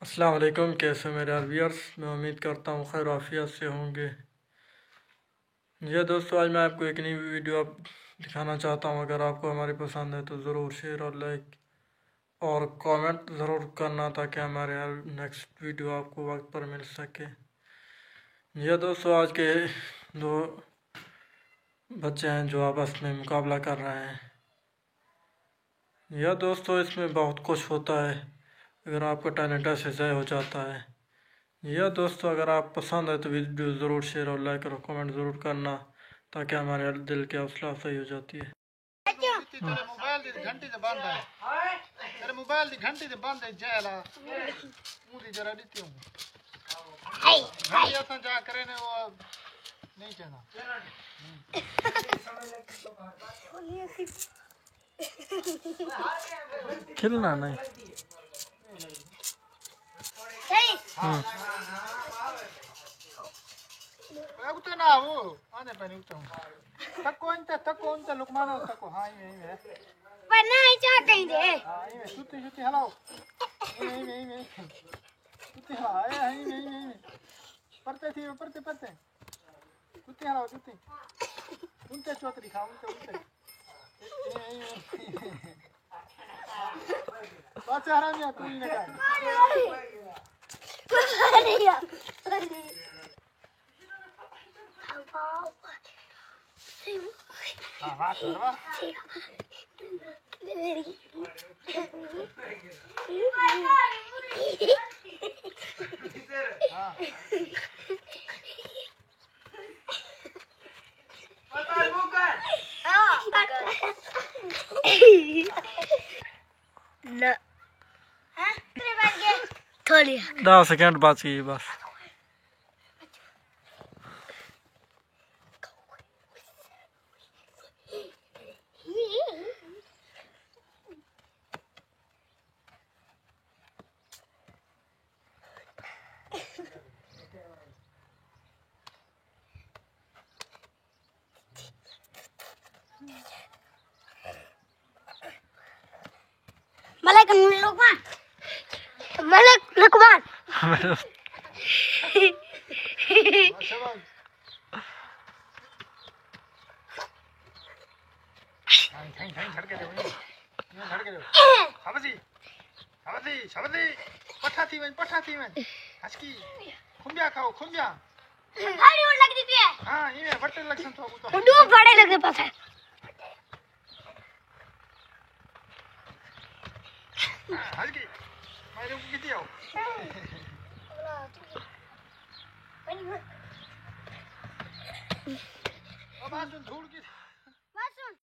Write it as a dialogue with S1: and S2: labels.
S1: अस्सलाम वालेकुम। कैसे मेरे यार व्यूअर्स, मैं उम्मीद करता हूँ खैर आफियत से होंगे। जी दोस्तों, आज मैं आपको एक नई वीडियो दिखाना चाहता हूँ। अगर आपको हमारी पसंद है तो ज़रूर शेयर और लाइक और कमेंट ज़रूर करना, ताकि हमारे यार नेक्स्ट वीडियो आपको वक्त पर मिल सके। जी दोस्तों, आज के दो बच्चे हैं जो आपस में मुकाबला कर रहे हैं। यह दोस्तों, इसमें बहुत कुछ होता है अगर आपका टैलेंट ऐसे ज़ाय हो जाता है। यह दोस्तों, अगर आप पसंद है तो वीडियो ज़रूर शेयर और लाइक और कमेंट ज़रूर करना, ताकि हमारे दिल की हौसला अफजाई हो जाती है।
S2: तेरे मोबाइल दी घंटी ते बंद है। तेरे मोबाइल दी घंटी ते बंद है जेला मुंह दी जरा देती हूं। घंटी असन जा करे ने वो नहीं चाहना।
S1: खेलना नहीं।
S2: अब तो ना वो आने पे नहीं उठूं। तक कौन ते लुकमान तक को हां ये
S3: पर नहीं चाह कहीं दे।
S2: हां ये सुती हलाओ नहीं सुती हां ये नहीं परते सुती हलाओ सुती उनते चौतरी खा उनते बात हराम या तू ही लगा हाँ बात करवा
S3: थोड़ी
S1: 10 सेकंड बात की बस।
S3: मलक लुकमान
S2: झड़के दे शाबाशी पठा थी मैं हसकी खुंबिया खाओ खुंबिया
S3: गाड़ी और लग दी है।
S2: हां ये बट्टे लक्षण तो
S3: दो बड़े लगे पास है।
S2: हसकी मेरे को किती आओ अब आज छोड़ के